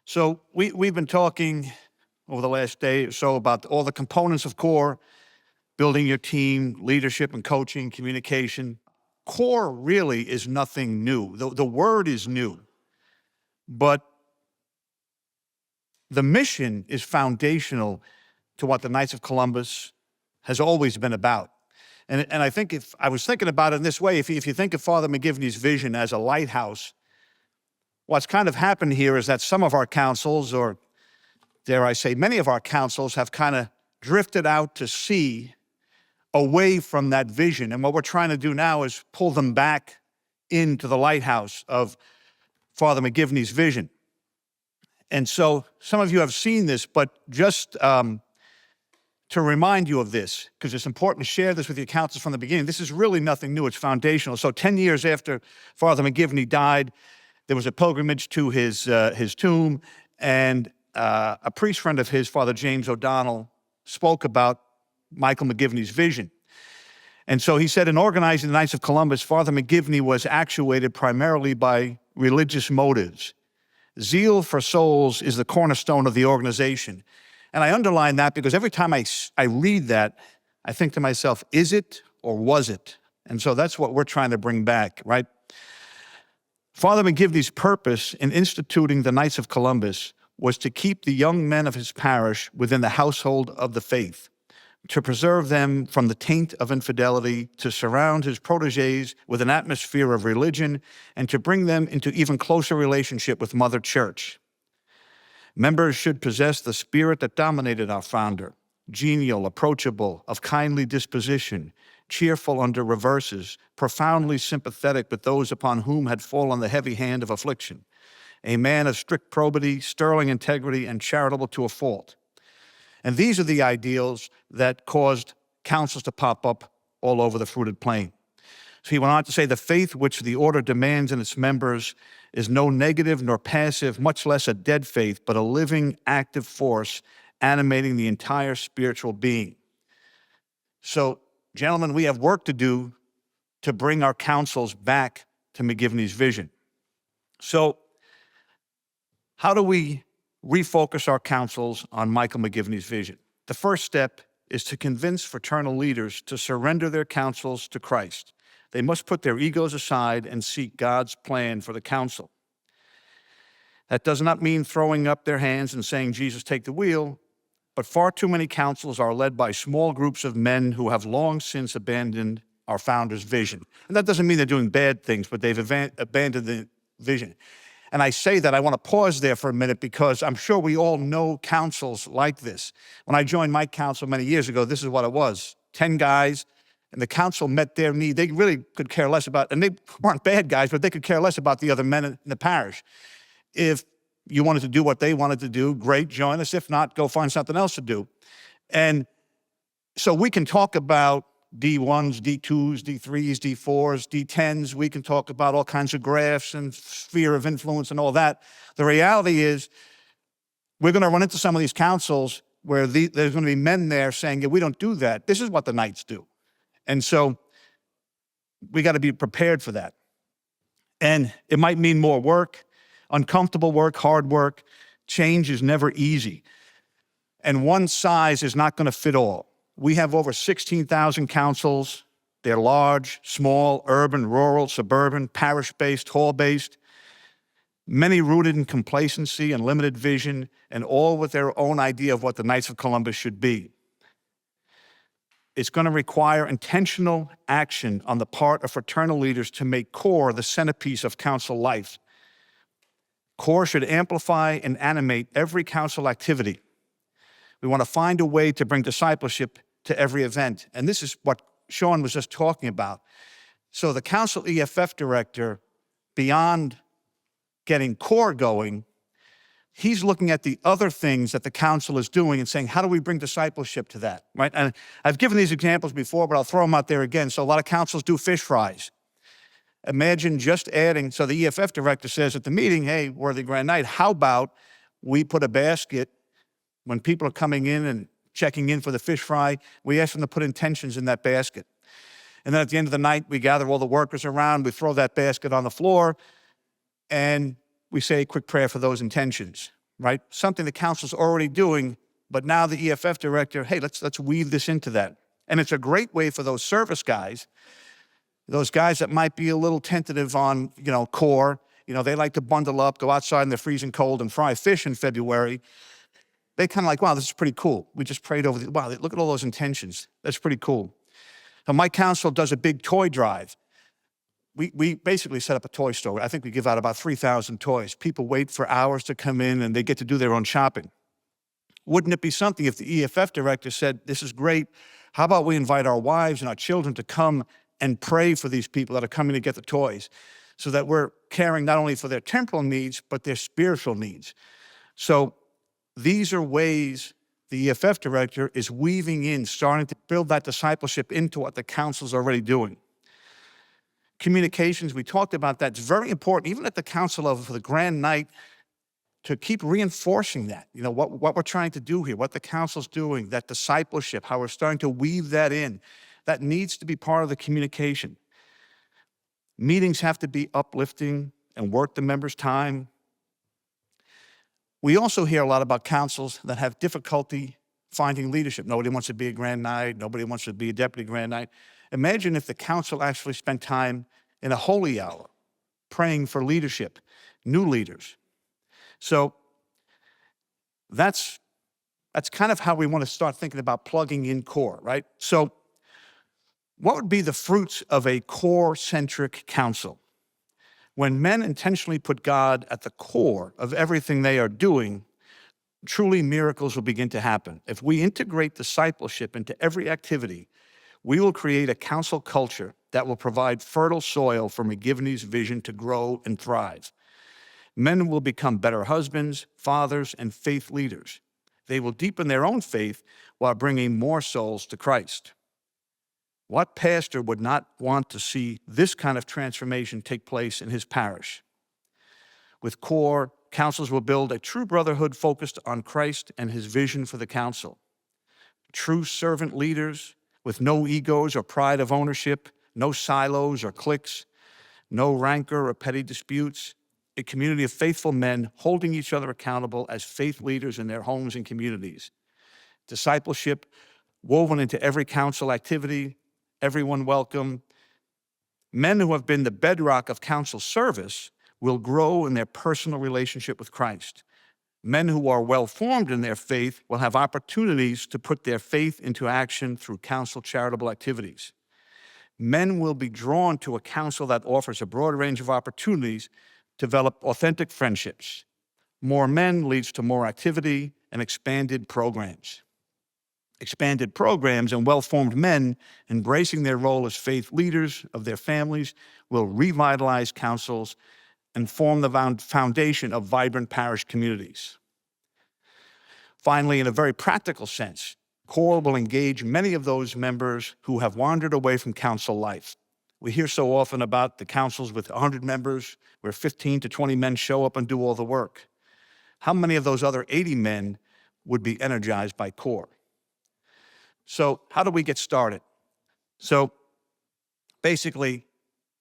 So we've been talking over the last day or so about all the components of CORE, building your team, leadership and coaching, communication. CORE really is nothing new. The word is new, but the mission is foundational to what the Knights of Columbus has always been about. And I think if I was thinking about it in this way, if you think of Father McGivney's vision as a lighthouse, what's kind of happened here is that some of our councils, or dare I say many of our councils, have kind of drifted out to sea away from that vision. And what we're trying to do now is pull them back into the lighthouse of Father McGivney's vision. And so some of you have seen this, but just to remind you of this, because it's important to share this with your councils from the beginning, this is really nothing new, it's foundational. So 10 years after Father McGivney died, there was a pilgrimage to his tomb, and a priest friend of his, Father James O'Donnell, spoke about Michael McGivney's vision. And so he said, in organizing the Knights of Columbus, Father McGivney was actuated primarily by religious motives. Zeal for souls is the cornerstone of the organization. And I underline that because every time I read that, I think to myself, is it or was it? And so that's what we're trying to bring back, right? Father McGivney's purpose in instituting the Knights of Columbus was to keep the young men of his parish within the household of the faith, to preserve them from the taint of infidelity, to surround his protégés with an atmosphere of religion, and to bring them into even closer relationship with Mother Church. Members should possess the spirit that dominated our founder, genial, approachable, of kindly disposition, cheerful under reverses, profoundly sympathetic with those upon whom had fallen the heavy hand of affliction, a man of strict probity, sterling integrity, and charitable to a fault. And these are the ideals that caused councils to pop up all over the fruited plain. So he went on to say, the faith which the order demands in its members is no negative nor passive, much less a dead faith, but a living, active force animating the entire spiritual being. So, gentlemen, we have work to do to bring our councils back to McGivney's vision. So, how do we refocus our councils on Michael McGivney's vision? The first step is to convince fraternal leaders to surrender their councils to Christ. They must put their egos aside and seek God's plan for the council. That does not mean throwing up their hands and saying, Jesus, take the wheel, but far too many councils are led by small groups of men who have long since abandoned our founder's vision. And that doesn't mean they're doing bad things, but they've abandoned the vision. And I say that, I want to pause there for a minute because I'm sure we all know councils like this. When I joined my council many years ago, this is what it was. 10 guys, and the council met their need. They really could care less about, and they weren't bad guys, but they could care less about the other men in the parish. If you wanted to do what they wanted to do, great, join us. If not, go find something else to do. And so we can talk about D1s, D2s, D3s, D4s, D10s. We can talk about all kinds of graphs and sphere of influence and all that. The reality is we're going to run into some of these councils where there's going to be men there saying, yeah, we don't do that. This is what the Knights do. And so we got to be prepared for that. And it might mean more work, uncomfortable work, hard work. Change is never easy. And one size is not going to fit all. We have over 16,000 councils. They're large, small, urban, rural, suburban, parish-based, hall-based, many rooted in complacency and limited vision, and all with their own idea of what the Knights of Columbus should be. It's going to require intentional action on the part of fraternal leaders to make CORE the centerpiece of council life. CORE should amplify and animate every council activity. We want to find a way to bring discipleship to every event. And this is what Sean was just talking about. So the council EFF director, beyond getting CORE going, he's looking at the other things that the council is doing and saying, how do we bring discipleship to that, right? And I've given these examples before, but I'll throw them out there again. So a lot of councils do fish fries. Imagine just adding, so the EFF director says at the meeting, hey, Worthy Grand Knight, how about we put a basket when people are coming in and checking in for the fish fry, we ask them to put intentions in that basket. And then at the end of the night, we gather all the workers around, we throw that basket on the floor, and we say a quick prayer for those intentions. right? Something the council's already doing, but now the EFF director, hey, let's weave this into that. And it's a great way for those service guys, those guys that might be a little tentative on, core, they like to bundle up, go outside in the freezing cold and fry fish in February. They kind of like, wow, this is pretty cool. We just prayed over wow, look at all those intentions. That's pretty cool. So my council does a big toy drive. We basically set up a toy store. I think we give out about 3,000 toys. People wait for hours to come in and they get to do their own shopping. Wouldn't it be something if the EFF director said, this is great, how about we invite our wives and our children to come and pray for these people that are coming to get the toys, so that we're caring not only for their temporal needs, but their spiritual needs. So these are ways the EFF director is weaving in, starting to build that discipleship into what the council's already doing. Communications, we talked about that. It's very important, even at the council level for the grand night, to keep reinforcing that, what we're trying to do here, what the council's doing, that discipleship, how we're starting to weave that in. That needs to be part of the communication. Meetings have to be uplifting and worth the members' time. We also hear a lot about councils that have difficulty finding leadership. Nobody wants to be a grand night. Nobody wants to be a deputy grand night. Imagine if the council actually spent time in a holy hour praying for leadership, new leaders. So that's kind of how we want to start thinking about plugging in core, right? So what would be the fruits of a core-centric council? When men intentionally put God at the core of everything they are doing, truly miracles will begin to happen. If we integrate discipleship into every activity, we will create a council culture that will provide fertile soil for McGivney's vision to grow and thrive. Men will become better husbands, fathers, and faith leaders. They will deepen their own faith while bringing more souls to Christ. What pastor would not want to see this kind of transformation take place in his parish? With core, councils will build a true brotherhood focused on Christ and his vision for the council. True servant leaders with no egos or pride of ownership, no silos or cliques, no rancor or petty disputes, a community of faithful men holding each other accountable as faith leaders in their homes and communities. Discipleship woven into every council activity, everyone welcome. Men who have been the bedrock of council service will grow in their personal relationship with Christ. Men who are well-formed in their faith will have opportunities to put their faith into action through council charitable activities. Men will be drawn to a council that offers a broad range of opportunities to develop authentic friendships. More men leads to more activity and expanded programs. Expanded programs and well-formed men embracing their role as faith leaders of their families will revitalize councils and form the foundation of vibrant parish communities. Finally, in a very practical sense, CORE will engage many of those members who have wandered away from council life. We hear so often about the councils with 100 members where 15 to 20 men show up and do all the work. How many of those other 80 men would be energized by CORE? So how do we get started? So basically,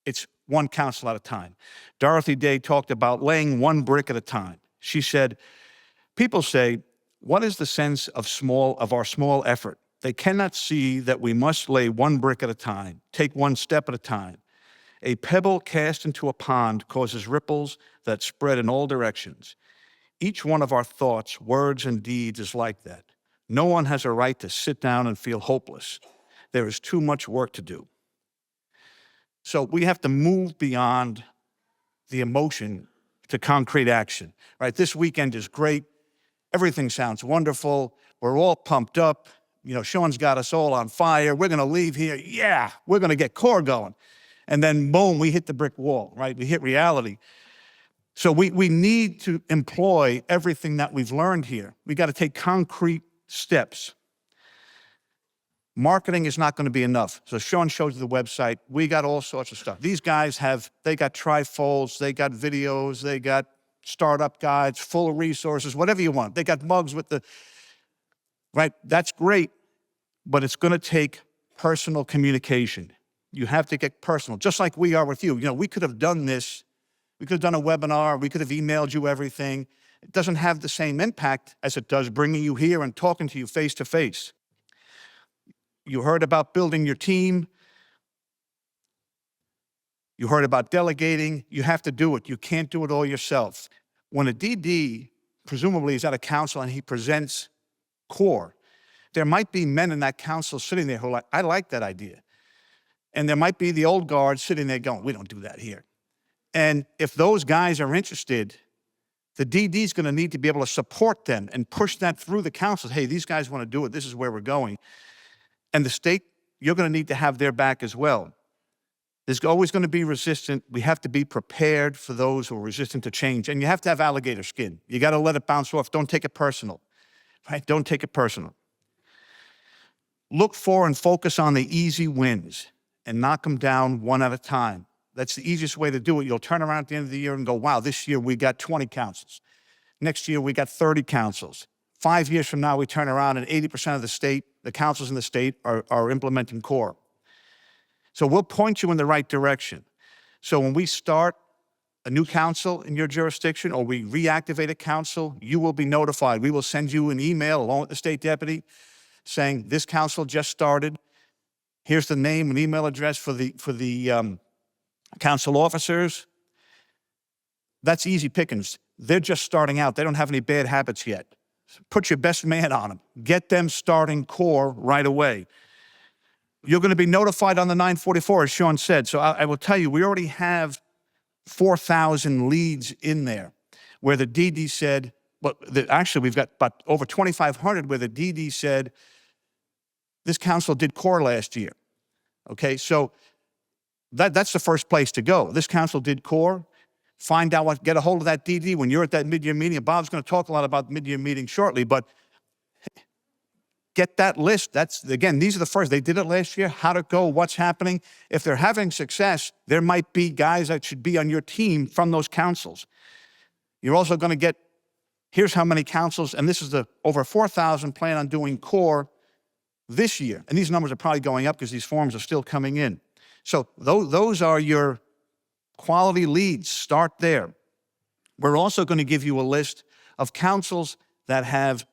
it's one council at a time. Dorothy Day talked about laying one brick at a time. She said, people say, what is the sense of our small effort? They cannot see that we must lay one brick at a time, take one step at a time. A pebble cast into a pond causes ripples that spread in all directions. Each one of our thoughts, words, and deeds is like that. No one has a right to sit down and feel hopeless. There is too much work to do. So we have to move beyond the emotion to concrete action, right? This weekend is great. Everything sounds wonderful. We're all pumped up. Sean's got us all on fire. We're going to leave here. Yeah, we're going to get CORE going. And then, boom, we hit the brick wall, right? We hit reality. So we need to employ everything that we've learned here. We got to take concrete steps. Marketing is not going to be enough. So Sean showed you the website. We got all sorts of stuff. These guys they got trifolds, they got videos, they got startup guides, full of resources, whatever you want. They got mugs with right? That's great, but it's going to take personal communication. You have to get personal, just like we are with you. We could have done this. We could have done a webinar. We could have emailed you everything. It doesn't have the same impact as it does bringing you here and talking to you face to face. You heard about building your team. You heard about delegating. You have to do it. You can't do it all yourself. When a DD presumably is at a council and he presents core, there might be men in that council sitting there who are like, I like that idea. And there might be the old guard sitting there going, we don't do that here. And if those guys are interested, the DD is going to need to be able to support them and push that through the council. Hey, these guys want to do it. This is where we're going. And the state, you're going to need to have their back as well. There's always going to be resistance. We have to be prepared for those who are resistant to change. And you have to have alligator skin. You got to let it bounce off. Don't take it personal, right? Don't take it personal. Look for and focus on the easy wins and knock them down one at a time. That's the easiest way to do it. You'll turn around at the end of the year and go, wow, this year we got 20 councils. Next year we got 30 councils. 5 years from now, we turn around and 80% of the councils in the state are implementing core. So we'll point you in the right direction. So when we start a new council in your jurisdiction or we reactivate a council, you will be notified. We will send you an email along with the state deputy saying this council just started. Here's the name and email address for the council officers. That's easy pickings. They're just starting out. They don't have any bad habits yet. Put your best man on them. Get them starting core right away. You're going to be notified on the 944, as Sean said. So I will tell you, we already have 4,000 leads in there where the DD said, well, actually, we've got about over 2,500 where the DD said, this council did core last year. Okay, so that's the first place to go. This council did core. Find out what, get a hold of that DD when you're at that mid-year meeting. Bob's going to talk a lot about the mid-year meeting shortly, but get that list. Again, these are the first. They did it last year. How'd it go? What's happening? If they're having success, there might be guys that should be on your team from those councils. You're also going to get, here's how many councils, and this is the over 4,000 plan on doing core this year. And these numbers are probably going up because these forms are still coming in. So those are your quality leads. Start there. We're also going to give you a list of councils that have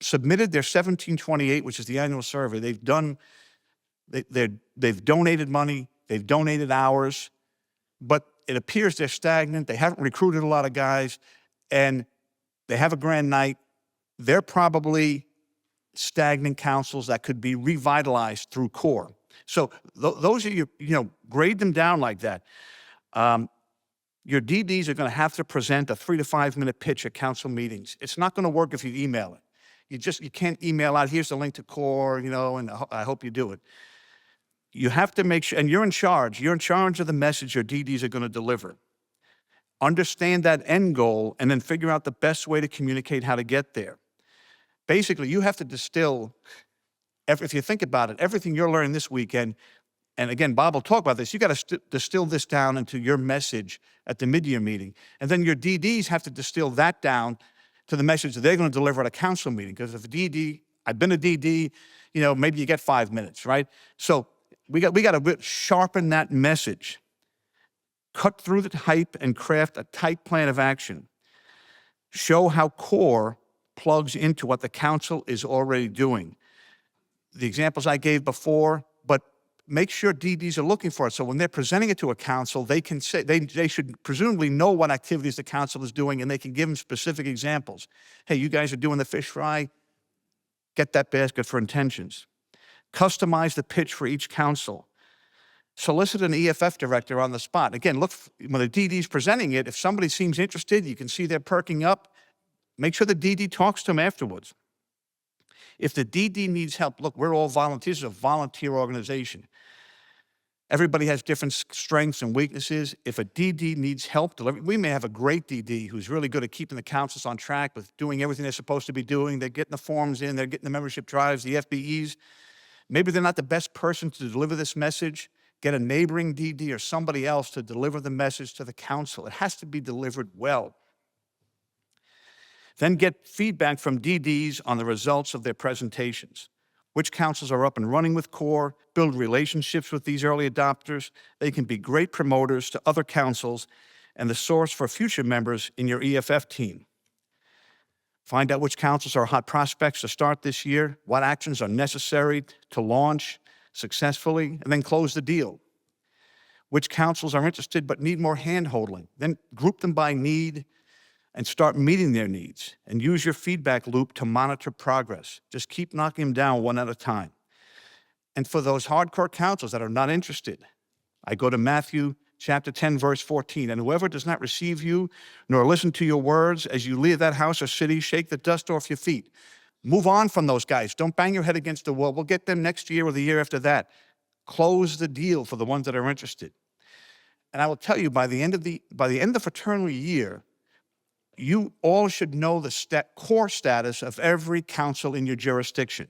submitted their 1728, which is the annual survey. They've donated money, they've donated hours, but it appears they're stagnant. They haven't recruited a lot of guys, and they have a grand night. They're probably stagnant councils that could be revitalized through core. So those are your, grade them down like that. Your DDs are going to have to present a 3 to 5 minute pitch at council meetings. It's not going to work if you email it. You can't email out, here's the link to core, and I hope you do it. You have to make sure, and you're in charge. You're in charge of the message your DDs are going to deliver. Understand that end goal and then figure out the best way to communicate how to get there. Basically, you have to distill, if you think about it, everything you're learning this weekend, and again, Bob will talk about this, you got to distill this down into your message at the mid-year meeting. And then your DDs have to distill that down to the message that they're going to deliver at a council meeting. Because if a DD, I've been a DD, maybe you get 5 minutes, right? So we got to sharpen that message, cut through the hype and craft a tight plan of action. Show how core plugs into what the council is already doing. The examples I gave before, but make sure DDs are looking for it. So when they're presenting it to a council, they can say, they should presumably know what activities the council is doing, and they can give them specific examples. Hey, you guys are doing the fish fry, get that basket for intentions. Customize the pitch for each council. Solicit an EFF director on the spot. Again, look, when the DD's presenting it, if somebody seems interested, you can see they're perking up, make sure the DD talks to them afterwards. If the DD needs help, look, we're all volunteers. It's a volunteer organization. Everybody has different strengths and weaknesses. If a DD needs help delivering, we may have a great DD who's really good at keeping the councils on track with doing everything they're supposed to be doing. They're getting the forms in, they're getting the membership drives, the FBEs. Maybe they're not the best person to deliver this message. Get a neighboring DD or somebody else to deliver the message to the council. It has to be delivered well. Then get feedback from DDs on the results of their presentations. Which councils are up and running with core, build relationships with these early adopters. They can be great promoters to other councils and the source for future members in your EFF team. Find out which councils are hot prospects to start this year, what actions are necessary to launch successfully, and then close the deal. Which councils are interested but need more hand-holding. Then group them by need and start meeting their needs. And use your feedback loop to monitor progress. Just keep knocking them down one at a time. And for those hardcore councils that are not interested, I go to Matthew chapter 10, verse 14. And whoever does not receive you, nor listen to your words, as you leave that house or city, shake the dust off your feet. Move on from those guys. Don't bang your head against the wall. We'll get them next year or the year after that. Close the deal for the ones that are interested. And I will tell you, by the end of the fraternal year, you all should know the core status of every council in your jurisdiction.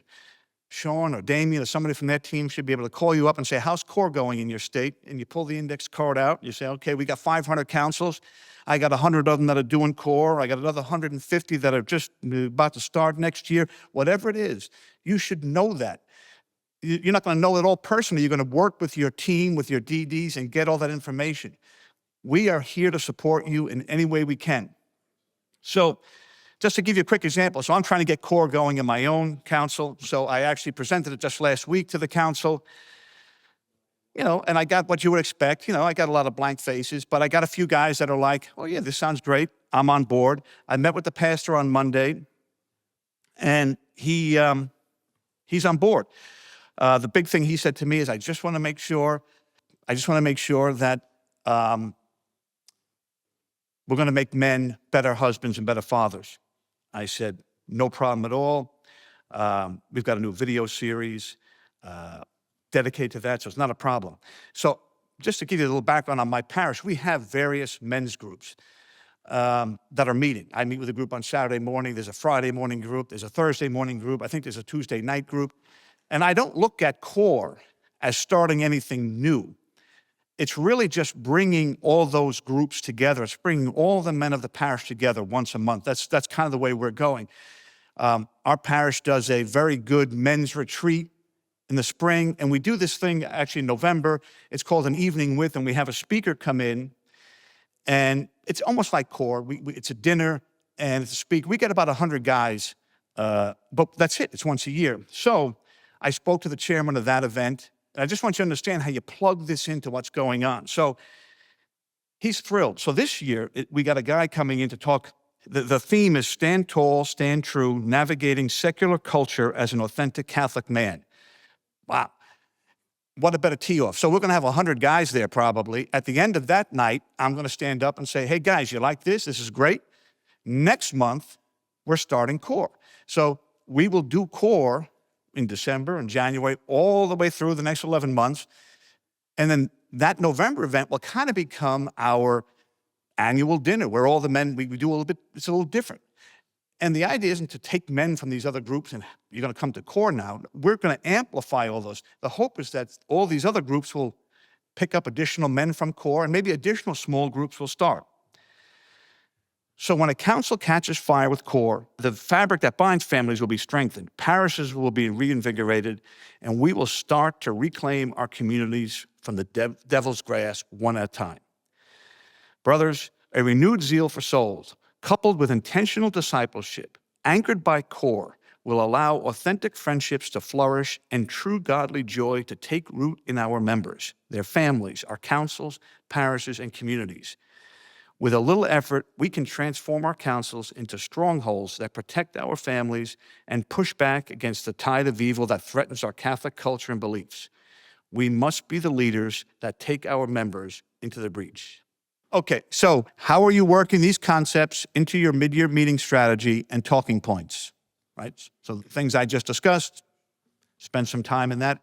Sean or Damien or somebody from their team should be able to call you up and say, how's core going in your state? And you pull the index card out. You say, okay, we got 500 councils. I got 100 of them that are doing core. I got another 150 that are just about to start next year. Whatever it is, you should know that. You're not going to know it all personally. You're going to work with your team, with your DDs, and get all that information. We are here to support you in any way we can. So just to give you a quick example, so I'm trying to get core going in my own council. So I actually presented it just last week to the council. And I got what you would expect. I got a lot of blank faces, but I got a few guys that are like, oh yeah, this sounds great. I'm on board. I met with the pastor on Monday, and he's on board. The big thing he said to me is, I just want to make sure that we're going to make men better husbands and better fathers. I said, no problem at all. We've got a new video series dedicated to that, so it's not a problem. So just to give you a little background on my parish, we have various men's groups that are meeting. I meet with a group on Saturday morning. There's a Friday morning group. There's a Thursday morning group. I think there's a Tuesday night group. And I don't look at core as starting anything new. It's really just bringing all those groups together. It's bringing all the men of the parish together once a month. That's kind of the way we're going. Our parish does a very good men's retreat in the spring, and we do this thing actually in November. It's called an evening with, and we have a speaker come in, and it's almost like core. It's a dinner, and it's a speaker. We get about 100 guys, but that's it. It's once a year. So I spoke to the chairman of that event, and I just want you to understand how you plug this into what's going on. So he's thrilled. So this year, we got a guy coming in to talk. The theme is Stand Tall, Stand True, Navigating Secular Culture as an Authentic Catholic Man. Wow. What a better tee-off. So we're going to have 100 guys there probably. At the end of that night, I'm going to stand up and say, hey, guys, you like this? This is great. Next month, we're starting core. So we will do core in December and January, all the way through the next 11 months. And then that November event will kind of become our annual dinner where all the men, we do a little bit, it's a little different. And the idea isn't to take men from these other groups and you're going to come to core now. We're going to amplify all those. The hope is that all these other groups will pick up additional men from core and maybe additional small groups will start. So when a council catches fire with core, the fabric that binds families will be strengthened, parishes will be reinvigorated, and we will start to reclaim our communities from the devil's grasp one at a time. Brothers, a renewed zeal for souls, coupled with intentional discipleship, anchored by core, will allow authentic friendships to flourish and true godly joy to take root in our members, their families, our councils, parishes, and communities. With a little effort, we can transform our councils into strongholds that protect our families and push back against the tide of evil that threatens our Catholic culture and beliefs. We must be the leaders that take our members into the breach. Okay, so how are you working these concepts into your mid-year meeting strategy and talking points, right? So the things I just discussed, spend some time in that.